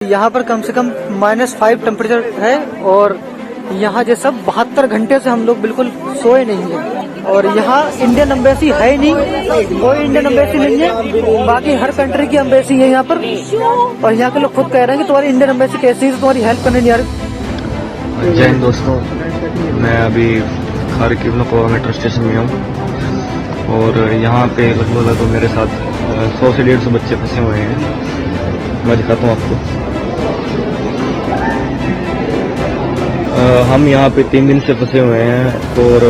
यहाँ पर कम से कम -5 टेम्परेचर है और यहाँ ये सब 72 घंटे से हम लोग बिल्कुल सोए नहीं है। और यहाँ इंडियन एम्बेसी है नहीं, कोई इंडियन एम्बेसी नहीं है, बाकी हर कंट्री की एम्बेसी है यहाँ पर। और यहाँ के लोग खुद कह रहे हैं कि तुम्हारी इंडियन एम्बेसी कैसी है, तुम्हारी हेल्प करने नहीं आ रही। जय हिंद दोस्तों, मैं अभी खारकिव मेट्रो स्टेशन में हूँ और यहाँ पे लगभग मेरे साथ 100 से 150 बच्चे फंसे हुए हैं। मैं दिखाता हूँ आपको। हम यहाँ पे 3 दिन से फंसे हुए हैं और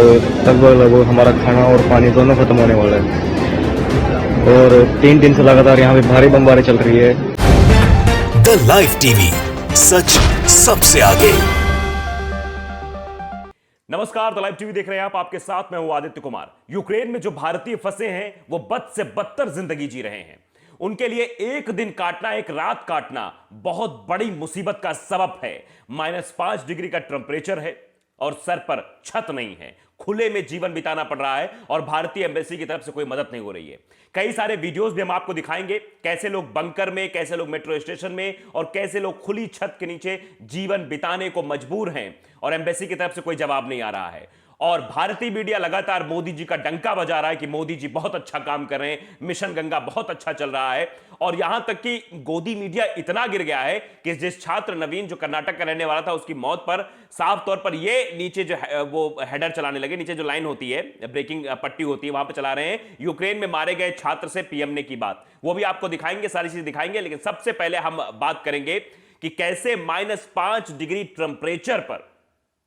लगभग हमारा खाना और पानी दोनों खत्म होने वाला है और 3 दिन से लगातार यहाँ पे भारी बमबारी चल रही है। द लाइव टीवी, सच सबसे आगे। नमस्कार, द लाइव टीवी देख रहे हैं आप। आपके साथ मैं हूं आदित्य कुमार। यूक्रेन में जो भारतीय फंसे हैं वो बद से बदतर जिंदगी जी रहे हैं। उनके लिए एक दिन काटना, एक रात काटना बहुत बड़ी मुसीबत का सबब है। -5 डिग्री का टेम्परेचर है और सर पर छत नहीं है। खुले में जीवन बिताना पड़ रहा है और भारतीय एम्बेसी की तरफ से कोई मदद नहीं हो रही है। कई सारे वीडियोस भी हम आपको दिखाएंगे, कैसे लोग बंकर में, कैसे लोग मेट्रो स्टेशन में और कैसे लोग खुली छत के नीचे जीवन बिताने को मजबूर हैं और एम्बेसी की तरफ से कोई जवाब नहीं आ रहा है। और भारतीय मीडिया लगातार मोदी जी का डंका बजा रहा है कि मोदी जी बहुत अच्छा काम कर रहे हैं, मिशन गंगा बहुत अच्छा चल रहा है। और यहां तक कि गोदी मीडिया इतना गिर गया है कि जिस छात्र नवीन जो कर्नाटक का रहने वाला था, उसकी मौत पर साफ तौर पर ये नीचे जो वो हेडर चलाने लगे, नीचे जो लाइन होती है, ब्रेकिंग पट्टी होती है, वहां पर चला रहे हैं यूक्रेन में मारे गए छात्र से पीएम ने की बात। वो भी आपको दिखाएंगे, सारी चीज दिखाएंगे। लेकिन सबसे पहले हम बात करेंगे कि कैसे -5 डिग्री टेम्परेचर पर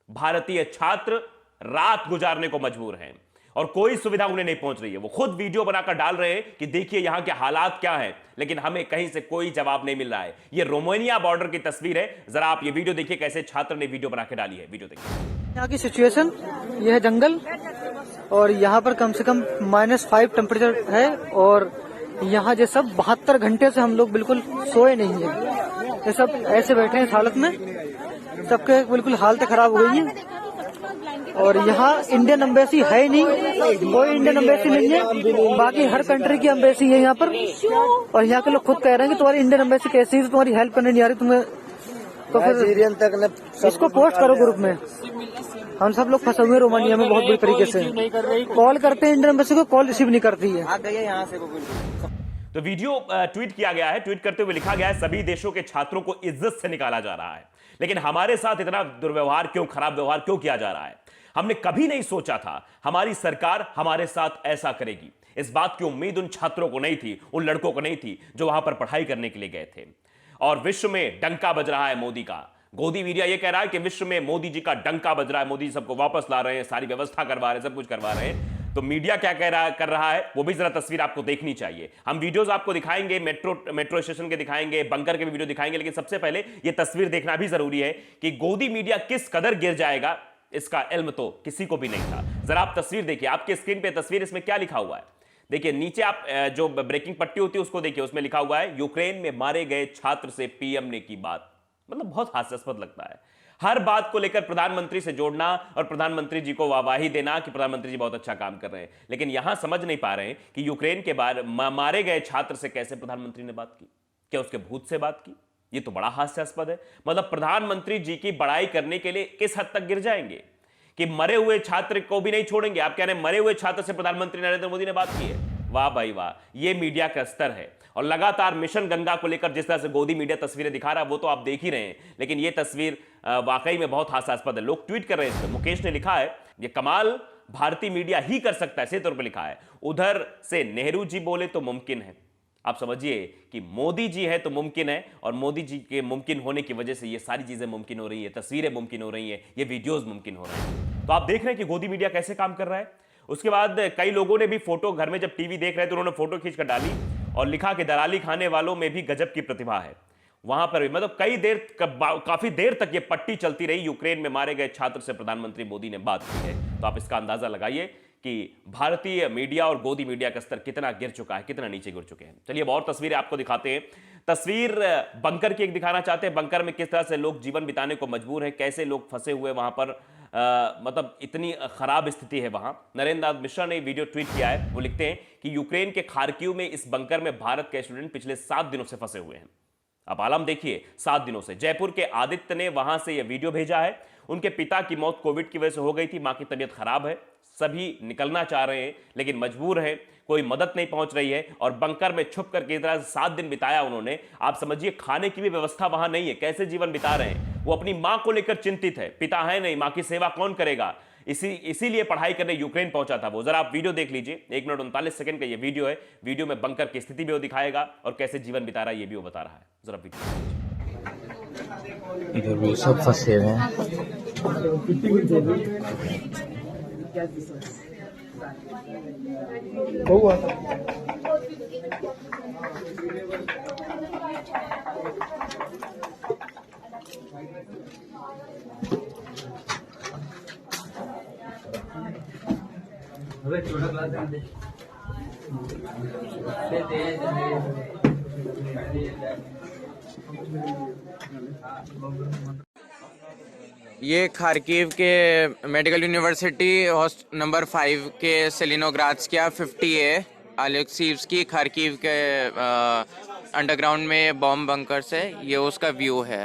भारतीय छात्र रात गुजारने को मजबूर हैं और कोई सुविधा उन्हें नहीं पहुंच रही है। वो खुद वीडियो बनाकर डाल रहे हैं कि देखिए यहां के हालात क्या हैं, लेकिन हमें कहीं से कोई जवाब नहीं मिल रहा है। ये रोमानिया बॉर्डर की तस्वीर है। जरा आप ये वीडियो देखिए, कैसे छात्र ने वीडियो बना के डाली है। वीडियो देखिए। यहाँ की सिचुएशन, यह है जंगल और यहाँ पर कम से कम -5 टेम्परेचर है और यहाँ ये सब 72 घंटे से हम लोग बिल्कुल सोए नहीं है। ये सब ऐसे बैठे हैं इस हालत में, सबके बिल्कुल हालत खराब हो गई है। और यहाँ इंडियन एम्बेसी है नहीं, कोई इंडियन एम्बेसी नहीं है, बाकी हर कंट्री की एम्बेसी है यहाँ पर। और यहाँ के लोग खुद कह रहे हैं कि तुम्हारी इंडियन एम्बेसी कैसी है, तुम्हारी हेल्प करने नहीं आ रही तुम्हें, तो फिर इसको पोस्ट करो ग्रुप में। हम सब लोग फंसे हुए रोमानिया में बहुत बुरी तरीके से। कॉल करते हैं इंडियन एम्बेसी को, कॉल रिसीव नहीं करती है। तो वीडियो ट्वीट किया गया है। ट्वीट करते हुए लिखा गया है, सभी देशों के छात्रों को इज्जत से निकाला जा रहा है, लेकिन हमारे साथ इतना दुर्व्यवहार क्यों, खराब व्यवहार क्यों किया जा रहा है? हमने कभी नहीं सोचा था हमारी सरकार हमारे साथ ऐसा करेगी। इस बात की उम्मीद उन छात्रों को नहीं थी, उन लड़कों को नहीं थी जो वहां पर पढ़ाई करने के लिए गए थे। और विश्व में डंका बज रहा है मोदी का। गोदी मीडिया यह कह रहा है कि विश्व में मोदी जी का डंका बज रहा है, मोदी जी सबको वापस ला रहे हैं, सारी व्यवस्था करवा रहे हैं, सब कुछ करवा रहे हैं। तो मीडिया क्या कर रहा है वो भी जरा तस्वीर आपको देखनी चाहिए। हम वीडियोस आपको दिखाएंगे, मेट्रो स्टेशन के दिखाएंगे, बंकर के भी वीडियो दिखाएंगे, लेकिन सबसे पहले ये तस्वीर देखना भी जरूरी है कि गोदी मीडिया किस कदर गिर जाएगा, इसका इल्म तो किसी को भी नहीं था। जरा आप तस्वीर देखिए, आपके स्क्रीन पे तस्वीर, इसमें क्या लिखा हुआ है देखिए। नीचे आप जो ब्रेकिंग पट्टी होती है उसको देखिए, उसमें लिखा हुआ है, यूक्रेन में मारे गए छात्र से पीएम ने की बात। मतलब बहुत हास्यास्पद लगता है हर बात को लेकर प्रधानमंत्री से जोड़ना और प्रधानमंत्री जी को वाहवाही देना कि प्रधानमंत्री जी बहुत अच्छा काम कर रहे हैं, लेकिन यहां समझ नहीं पा रहे हैं कि यूक्रेन के बाद मारे गए छात्र से कैसे प्रधानमंत्री ने बात की। क्या उसके भूत से बात की? ये तो बड़ा हास्यास्पद है। मतलब प्रधानमंत्री जी की बड़ाई करने के लिए किस हद तक गिर जाएंगे कि मरे हुए छात्र को भी नहीं छोड़ेंगे। आप कह रहे हैं मरे हुए छात्र से प्रधानमंत्री नरेंद्र मोदी ने बात की है। वाह भाई वाह, ये मीडिया का स्तर है। और लगातार मिशन गंगा को लेकर जिस तरह से गोदी मीडिया तस्वीरें दिखा रहा है वो तो आप देख ही रहे हैं, लेकिन ये तस्वीर वाकई में बहुत हास्यास्पद है। लोग ट्वीट कर रहे हैं। मुकेश ने लिखा है, ये कमाल भारतीय मीडिया ही कर सकता है, सीधे तौर पर लिखा है। उधर से नेहरू जी बोले तो मुमकिन है। आप समझिए कि मोदी जी है तो मुमकिन है, और मोदी जी के मुमकिन होने की वजह से ये सारी चीजें मुमकिन हो रही है, तस्वीरें मुमकिन हो रही हैं, ये वीडियोस मुमकिन हो रहे हैं। तो आप देख रहे हैं कि गोदी मीडिया कैसे काम कर रहा है। उसके बाद कई लोगों ने भी फोटो, घर में जब टीवी देख रहे थे उन्होंने फोटो खींचकर डाली और लिखा कि दलाली खाने वालों में भी गजब की प्रतिभा है। वहां पर भी मतलब काफी देर तक ये पट्टी चलती रही। यूक्रेन में मारे गए छात्र से प्रधानमंत्री मोदी ने बात की है। तो आप इसका अंदाजा लगाइए कि भारतीय मीडिया और गोदी मीडिया का स्तर कितना गिर चुका है, कितना नीचे गिर चुके हैं। चलिए अब और तस्वीरें आपको दिखाते हैं। तस्वीर बंकर की एक दिखाना चाहते हैं। बंकर में किस तरह से लोग जीवन बिताने को मजबूर है, कैसे लोग फंसे हुए वहां पर, मतलब इतनी खराब स्थिति है वहां। नरेंद्र नाथ मिश्रा ने वीडियो ट्वीट किया है। वो लिखते हैं कि यूक्रेन के खार्किव में इस बंकर में भारत के स्टूडेंट पिछले 7 दिनों से फंसे हुए हैं। अब आलम देखिए 7 दिनों से। जयपुर के आदित्य ने वहां से यह वीडियो भेजा है। उनके पिता की मौत कोविड की वजह से हो गई थी, मां की तबीयत खराब है, सभी निकलना चाह रहे हैं लेकिन मजबूर हैं, कोई मदद नहीं पहुंच रही है और बंकर में छुप करके इस तरह से 7 दिन बिताया उन्होंने। आप समझिए खाने की भी व्यवस्था वहां नहीं है, कैसे जीवन बिता रहे हैं। वो अपनी मां को लेकर चिंतित है, पिता है नहीं, मां की सेवा कौन करेगा, इसीलिए पढ़ाई करने यूक्रेन पहुंचा था वो। जरा आप वीडियो देख लीजिए, 1 मिनट 39 सेकंड का ये वीडियो है। वीडियो में बंकर की स्थिति भी वो दिखाएगा और कैसे जीवन बिता रहा है ये भी वो बता रहा है। जरा वीडियो इधर भी सब फंसे हुए हैं। ये खार्किव के मेडिकल यूनिवर्सिटी नंबर 5 के सेलिनोग्राड्सकिया 50A अलेक्सीव्स्की खार्किव के अंडरग्राउंड में बॉम्ब बंकर से ये उसका व्यू है।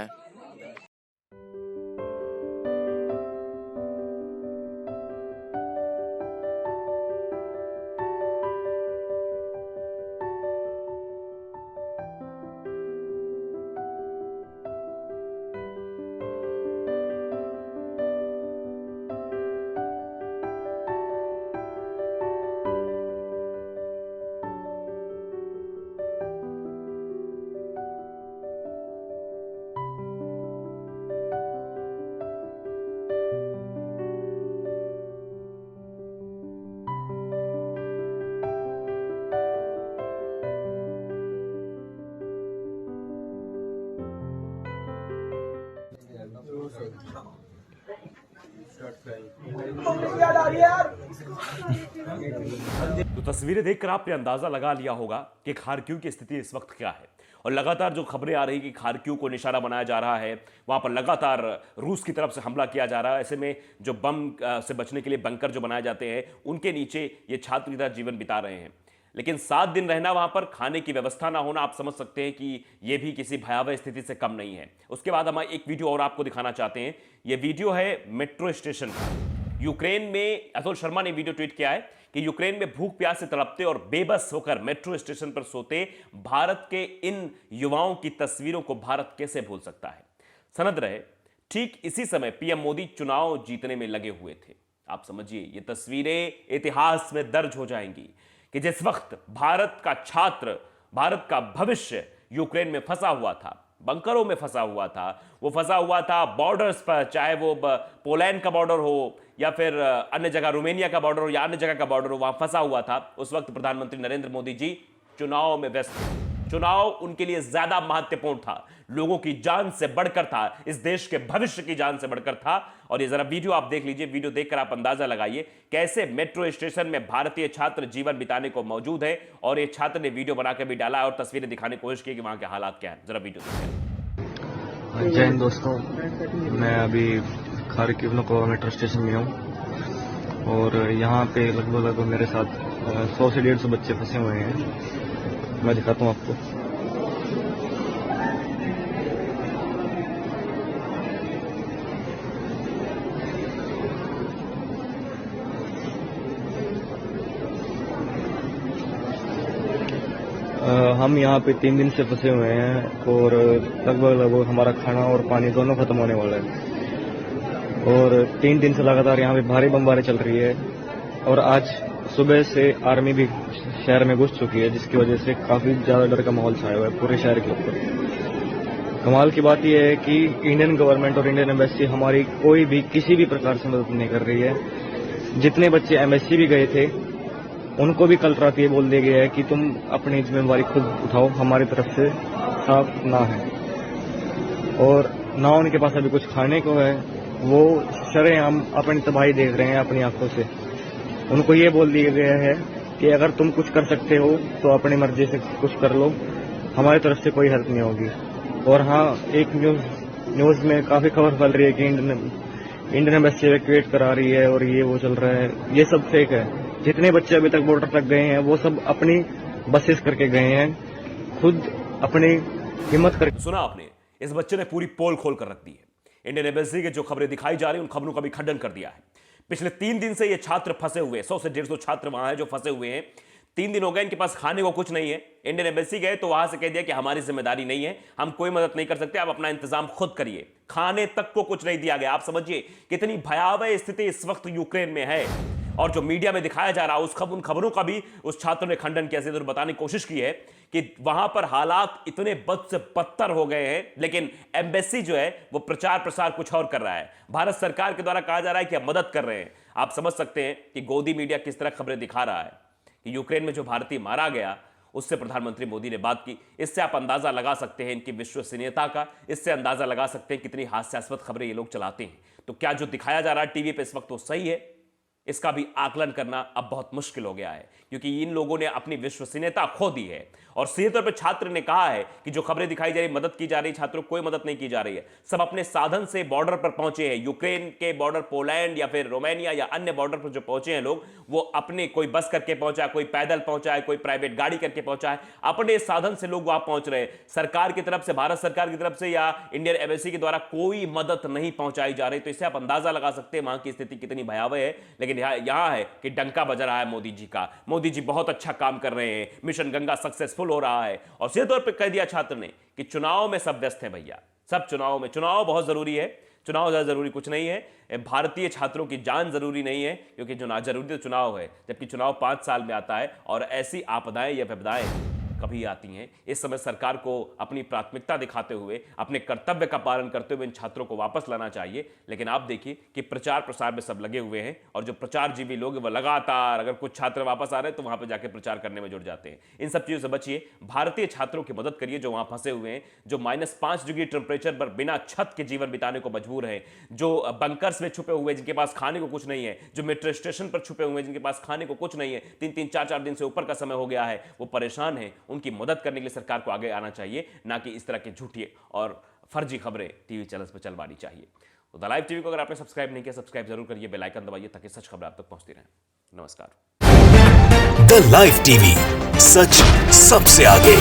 तो तस्वीरें देखकर आपने अंदाजा लगा लिया होगा कि खार्किव की स्थिति इस वक्त क्या है। और लगातार जो खबरें आ रही कि खार्किव को निशाना बनाया जा रहा है, वहां पर लगातार रूस की तरफ से हमला किया जा रहा है। ऐसे में जो बम से बचने के लिए बंकर जो बनाए जाते हैं उनके नीचे ये छात्र इधर जीवन बिता रहे हैं। लेकिन 7 दिन रहना, वहां पर खाने की व्यवस्था ना होना, आप समझ सकते हैं कि यह भी किसी भयावह स्थिति से कम नहीं है। उसके बाद हम एक वीडियो और आपको दिखाना चाहते हैं। यह वीडियो है मेट्रो स्टेशन का। यूक्रेन में अतुल शर्मा ने वीडियो ट्वीट किया है कि यूक्रेन में भूख प्यास से तड़पते और बेबस होकर मेट्रो स्टेशन पर सोते भारत के इन युवाओं की तस्वीरों को भारत कैसे भूल सकता है। सनद रहे, ठीक इसी समय पीएम मोदी चुनाव जीतने में लगे हुए थे। आप समझिए, ये तस्वीरें इतिहास में दर्ज हो जाएंगी कि जिस वक्त भारत का छात्र, भारत का भविष्य यूक्रेन में फंसा हुआ था, बंकरों में फंसा हुआ था, वो फंसा हुआ था बॉर्डर्स पर, चाहे वो पोलैंड का बॉर्डर हो या फिर अन्य जगह रोमानिया का बॉर्डर हो या अन्य जगह का बॉर्डर हो, वहां फंसा हुआ था। उस वक्त प्रधानमंत्री नरेंद्र मोदी जी चुनाव में व्यस्त थे। चुनाव उनके लिए ज्यादा महत्वपूर्ण था, लोगों की जान से बढ़कर था, इस देश के भविष्य की जान से बढ़कर था। और ये जरा वीडियो आप देख लीजिए, वीडियो देखकर आप अंदाजा लगाइए कैसे मेट्रो स्टेशन में भारतीय छात्र जीवन बिताने को मौजूद है। और ये छात्र ने वीडियो बनाकर भी डाला और तस्वीरें दिखाने की कोशिश की कि वहां के हालात क्या है। जरा वीडियो देखिए। जय हिंद दोस्तों, मैं अभी खार्किव मेट्रो स्टेशन में हूँ और यहाँ पे लगभग मेरे साथ 100 से 150 बच्चे फंसे हुए हैं। मैं दिखाता हूँ आपको। हम यहाँ पे 3 दिन से फंसे हुए हैं और लगभग हमारा खाना और पानी दोनों खत्म होने वाला है। और 3 दिन से लगातार यहाँ पे भारी बमबारी चल रही है और आज सुबह से आर्मी भी शहर में घुस चुकी है, जिसकी वजह से काफी ज्यादा डर का माहौल छाया हुआ है पूरे शहर के ऊपर। कमाल की बात यह है कि इंडियन गवर्नमेंट और इंडियन एम्बेसी हमारी कोई भी किसी भी प्रकार से मदद नहीं कर रही है। जितने बच्चे एम्बेसी भी गए थे उनको भी कल रात ये बोल दिया गया है कि तुम अपनी जिम्मेवारी खुद उठाओ, हमारी तरफ से साफ ना है। और ना उनके पास अभी कुछ खाने को है, वो शरेआम अपनी तबाही देख रहे हैं अपनी आंखों से। उनको ये बोल दिया गया है कि अगर तुम कुछ कर सकते हो तो अपनी मर्जी से कुछ कर लो, हमारी तरफ से कोई हेल्प नहीं होगी। और हाँ, एक न्यूज में काफी खबर फैल रही है कि इंडियन एम्बेसी इवैक्यूएट करा रही है और ये वो चल रहा है, ये सब फेक है। जितने बच्चे अभी तक बॉर्डर तक गए हैं वो सब अपनी बसेस करके गए हैं, खुद अपनी हिम्मत करके सुना आपने, इस बच्चे ने पूरी पोल खोल कर रख दी है। इंडियन एम्बेसी के जो खबरें दिखाई जा रही हैं उन खबरों का भी खंडन कर दिया है। पिछले 3 दिन से ये छात्र फंसे हुए, 100 से 150 छात्र वहां हैं जो फंसे हुए हैं। 3 दिन हो गए, इनके पास खाने को कुछ नहीं है। इंडियन एम्बेसी गए तो वहां से कह दिया कि हमारी जिम्मेदारी नहीं है, हम कोई मदद नहीं कर सकते, आप अपना इंतजाम खुद करिए। खाने तक को कुछ नहीं दिया गया। आप समझिए कितनी भयावह स्थिति इस वक्त यूक्रेन में है। और जो मीडिया में दिखाया जा रहा है उन खबरों का भी उस छात्र ने खंडन किया, सीधे बताने की कोशिश की है कि वहां पर हालात इतने बद से बदतर हो गए हैं, लेकिन एम्बेसी जो है वो प्रचार प्रसार कुछ और कर रहा है। भारत सरकार के द्वारा कहा जा रहा है कि हम मदद कर रहे हैं। आप समझ सकते हैं कि गोदी मीडिया किस तरह खबरें दिखा रहा है कि यूक्रेन में जो भारतीय मारा गया उससे प्रधानमंत्री मोदी ने बात की। इससे आप अंदाजा लगा सकते हैं इनकी विश्वसनीयता का, इससे अंदाजा लगा सकते हैं कितनी हास्यास्पद खबरें ये लोग चलाते हैं। तो क्या जो दिखाया जा रहा है टीवी पे इस वक्त वो सही है, इसका भी आकलन करना अब बहुत मुश्किल हो गया है, क्योंकि इन लोगों ने अपनी विश्वसनीयता खो दी है। और सीधे तौर पर छात्र ने कहा है कि जो खबरें दिखाई जा रही, मदद की जा रही, छात्रों को कोई मदद नहीं की जा रही है। सब अपने साधन से बॉर्डर पर पहुंचे हैं, यूक्रेन के बॉर्डर, पोलैंड या फिर रोमानिया या अन्य बॉर्डर पर जो पहुंचे हैं लोग, वो अपने, कोई बस करके पहुंचा, कोई पैदल पहुंचा है, कोई प्राइवेट गाड़ी करके पहुंचा है, अपने साधन से लोग वहां पहुंच रहे हैं। सरकार की तरफ से, भारत सरकार की तरफ से या इंडियन एम्बेसी के द्वारा कोई मदद नहीं पहुंचाई जा रही। तो इससे आप अंदाजा लगा सकते हैं वहां की स्थिति कितनी भयावह है। लेकिन यहां है कि डंका बज रहा है मोदी जी का। मोदी जी बहुत अच्छा काम कर रहे हैं, मिशन गंगा सक्सेसफुल हो रहा है। और सीधे तौर पर कह दिया छात्र ने कि चुनाव में सब व्यस्त है भैया, सब चुनाव में, चुनाव बहुत जरूरी है, चुनाव ज्यादा जरूरी कुछ नहीं है। भारतीय छात्रों की जान जरूरी नहीं है, क्योंकि जो ना जरूरी तो चुनाव है, जबकि चुनाव 5 साल में आता है और ऐसी आपदाएं या विपदाएं कभी आती हैं। इस समय सरकार को अपनी प्राथमिकता दिखाते हुए, अपने कर्तव्य का पालन करते हुए इन छात्रों को वापस लाना चाहिए। लेकिन आप देखिए कि प्रचार प्रसार में सब लगे हुए हैं, और जो प्रचारजीवी लोग हैं वो लगातार, अगर कुछ छात्र वापस आ रहे हैं तो वहां पर जाकर प्रचार करने में जुट जाते हैं। इन सब चीजों से बचिए, भारतीय छात्रों की मदद करिए जो वहां फंसे हुए हैं, जो -5 डिग्री टेम्परेचर पर बिना छत के जीवन बिताने को मजबूर हैं, जो बंकर्स में छुपे हुए, जिनके पास खाने को कुछ नहीं है, जो मेट्रो स्टेशन पर छुपे हुए, जिनके पास खाने को कुछ नहीं है, 3-3, 4-4 दिन से ऊपर का समय हो गया है, वो परेशान है। उनकी मदद करने के लिए सरकार को आगे आना चाहिए, ना कि इस तरह की झूठी और फर्जी खबरें टीवी चैनल्स पर चलवानी चाहिए। तो द लाइव टीवी को अगर आपने सब्सक्राइब नहीं किया, सब्सक्राइब जरूर करिए, बेल आइकन दबाइए ताकि सच खबर आप तक पहुंचती रहे। नमस्कार। द लाइव टीवी, सच सबसे आगे।